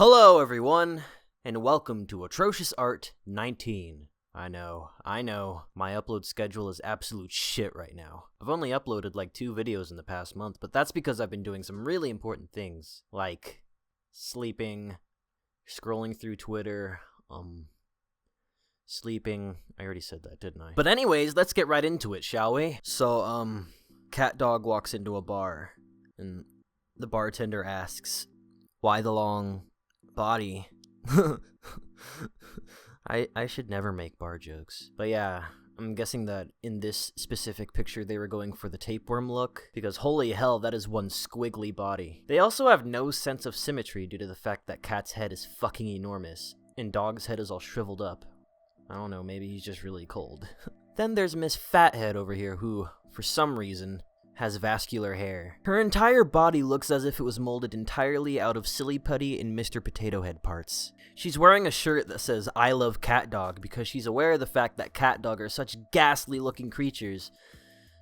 Hello everyone, and welcome to Atrocious Art 19. I know, my upload schedule is absolute shit right now. I've only uploaded like 2 videos in the past month, but that's because I've been doing some really important things, like sleeping, scrolling through Twitter, sleeping. I already said that, didn't I? But anyways, let's get right into it, shall we? So, cat dog walks into a bar, and the bartender asks, why the long body? I should never make bar jokes. But yeah, I'm guessing that in this specific picture they were going for the tapeworm look, because holy hell, that is one squiggly body. They also have no sense of symmetry due to the fact that cat's head is fucking enormous, and dog's head is all shriveled up. I don't know, maybe he's just really cold. Then there's Miss Fathead over here who, for some reason, has vascular hair. Her entire body looks as if it was molded entirely out of Silly Putty and Mr. Potato Head parts. She's wearing a shirt that says, I love cat dog, because she's aware of the fact that cat dog are such ghastly looking creatures.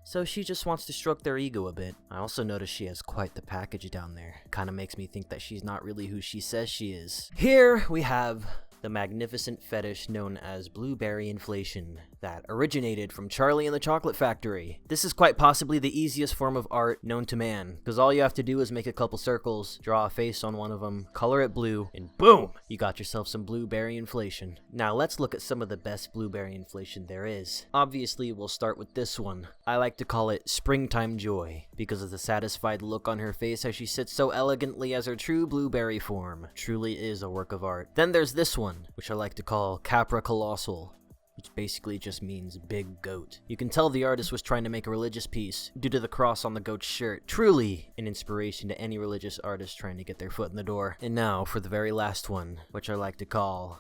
So she just wants to stroke their ego a bit. I also notice she has quite the package down there. Kinda makes me think that she's not really who she says she is. Here we have the magnificent fetish known as blueberry inflation that originated from Charlie and the Chocolate Factory. This is quite possibly the easiest form of art known to man, because all you have to do is make a couple circles, draw a face on one of them, color it blue, and boom! You got yourself some blueberry inflation. Now let's look at some of the best blueberry inflation there is. Obviously, we'll start with this one. I like to call it Springtime Joy, because of the satisfied look on her face as she sits so elegantly as her true blueberry form. Truly is a work of art. Then there's this one, which I like to call Capra Colossal, which basically just means big goat. You can tell the artist was trying to make a religious piece due to the cross on the goat's shirt. Truly an inspiration to any religious artist trying to get their foot in the door. And now for the very last one, which I like to call,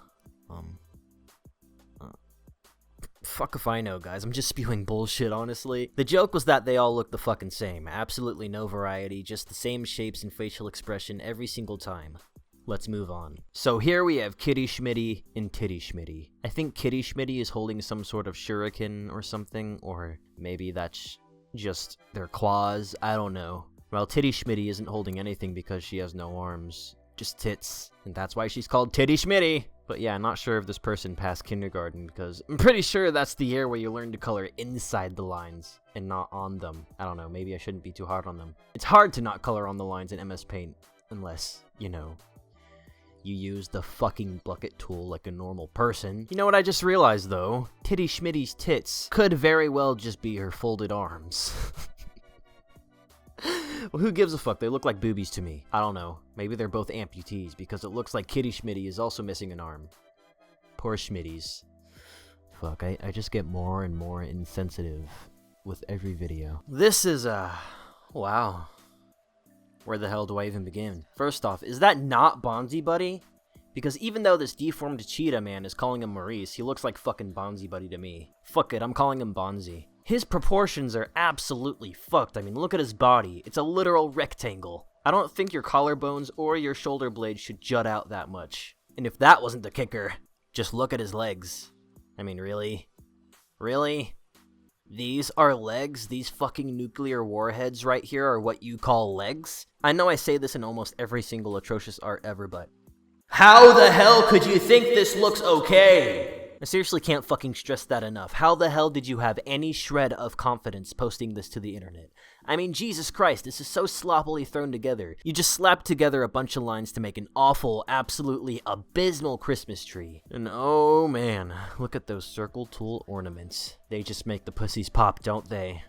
fuck if I know, guys. I'm just spewing bullshit, honestly. The joke was that they all look the fucking same. Absolutely no variety, just the same shapes and facial expression every single time. Let's move on. So here we have Kitty Schmitty and Titty Schmitty. I think Kitty Schmitty is holding some sort of shuriken or something, or maybe that's just their claws, I don't know. Well, Titty Schmitty isn't holding anything because she has no arms, just tits, and that's why she's called Titty Schmitty. But yeah, I'm not sure if this person passed kindergarten, because I'm pretty sure that's the year where you learn to color inside the lines and not on them. I don't know, maybe I shouldn't be too hard on them. It's hard to not color on the lines in MS Paint, unless, you know, you use the fucking bucket tool like a normal person. You know what I just realized, though? Titty Schmitty's tits could very well just be her folded arms. Well, who gives a fuck? They look like boobies to me. I don't know. Maybe they're both amputees, because it looks like Kitty Schmitty is also missing an arm. Poor Schmitties. Fuck, I just get more and more insensitive with every video. This is, wow. Where the hell do I even begin? First off, is that not Bonzi Buddy? Because even though this deformed cheetah man is calling him Maurice, he looks like fucking Bonzi Buddy to me. Fuck it, I'm calling him Bonzi. His proportions are absolutely fucked. I mean, look at his body. It's a literal rectangle. I don't think your collarbones or your shoulder blades should jut out that much. And if that wasn't the kicker, just look at his legs. I mean, really? Really? These are legs? These fucking nuclear warheads right here are what you call legs? I know I say this in almost every single Atrocious Art ever, but how the hell could you think this looks okay? I seriously can't fucking stress that enough. How the hell did you have any shred of confidence posting this to the internet? I mean, Jesus Christ, this is so sloppily thrown together. You just slapped together a bunch of lines to make an awful, absolutely abysmal Christmas tree. And oh man, look at those circle tool ornaments. They just make the pussies pop, don't they?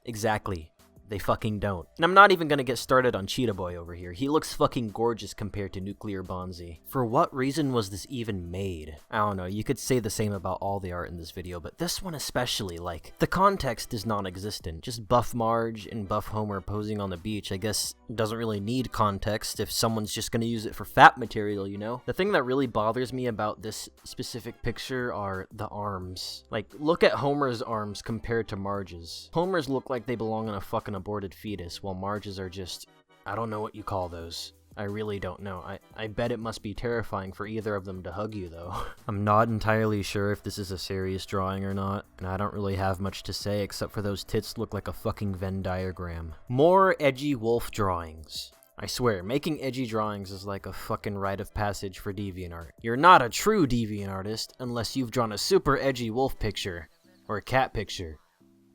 Exactly. They fucking don't. And I'm not even gonna get started on Cheetah Boy over here. He looks fucking gorgeous compared to Nuclear Bonzi. For what reason was this even made? I don't know, you could say the same about all the art in this video, but this one especially, like, the context is non-existent. Just buff Marge and buff Homer posing on the beach, I guess doesn't really need context if someone's just gonna use it for fat material, you know? The thing that really bothers me about this specific picture are the arms. Like, look at Homer's arms compared to Marge's. Homer's look like they belong on a fucking aborted fetus, while Marge's are just, I don't know what you call those. I really don't know. I bet it must be terrifying for either of them to hug you, though. I'm not entirely sure if this is a serious drawing or not, and I don't really have much to say except for those tits look like a fucking Venn diagram. More edgy wolf drawings. I swear, making edgy drawings is like a fucking rite of passage for DeviantArt. You're not a true deviant artist unless you've drawn a super edgy wolf picture, or a cat picture,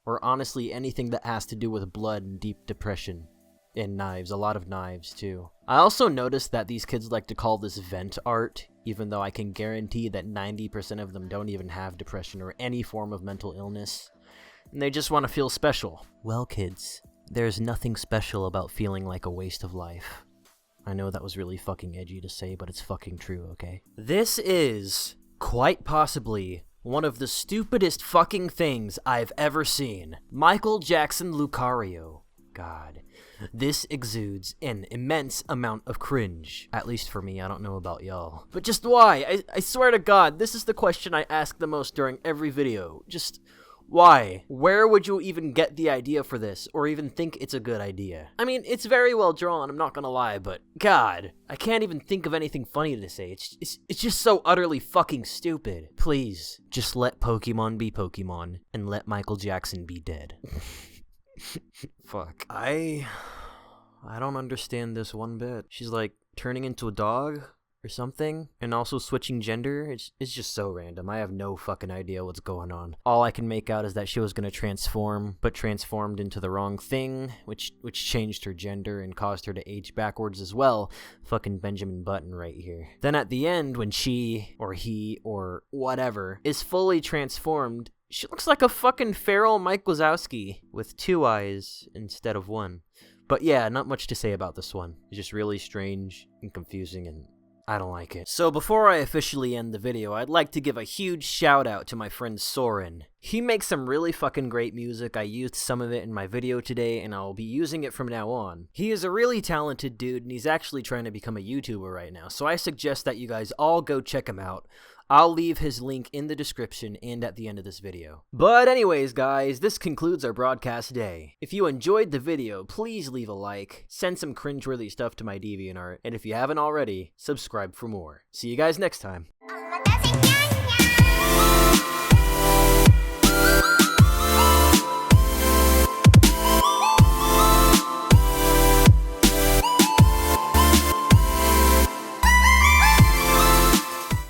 or honestly anything that has to do with blood and deep depression. And knives, a lot of knives too. I also noticed that these kids like to call this vent art, even though I can guarantee that 90% of them don't even have depression or any form of mental illness. And they just want to feel special. Well, kids, there's nothing special about feeling like a waste of life. I know that was really fucking edgy to say, but it's fucking true, okay? This is, quite possibly, one of the stupidest fucking things I've ever seen. Michael Jackson Lucario. God. This exudes an immense amount of cringe. At least for me, I don't know about y'all. But just why? I swear to God, this is the question I ask the most during every video. Just why? Where would you even get the idea for this, or even think it's a good idea? I mean, it's very well drawn, I'm not gonna lie, but God, I can't even think of anything funny to say. It's just so utterly fucking stupid. Please, just let Pokemon be Pokemon, and let Michael Jackson be dead. Fuck. I don't understand this one bit. She's like turning into a dog or something, and also switching gender. It's just so random. I have no fucking idea what's going on. All I can make out is that she was gonna transform, but transformed into the wrong thing, which changed her gender and caused her to age backwards as well. Fucking Benjamin Button right here. Then at the end, when she, or he, or whatever, is fully transformed, she looks like a fucking feral Mike Wazowski with 2 eyes instead of 1. But yeah, not much to say about this one. It's just really strange and confusing, and I don't like it. So before I officially end the video, I'd like to give a huge shout out to my friend Soren. He makes some really fucking great music. I used some of it in my video today, and I'll be using it from now on. He is a really talented dude, and he's actually trying to become a YouTuber right now, so I suggest that you guys all go check him out. I'll leave his link in the description and at the end of this video. But anyways, guys, this concludes our broadcast day. If you enjoyed the video, please leave a like, send some cringeworthy stuff to my DeviantArt, and if you haven't already, subscribe for more. See you guys next time.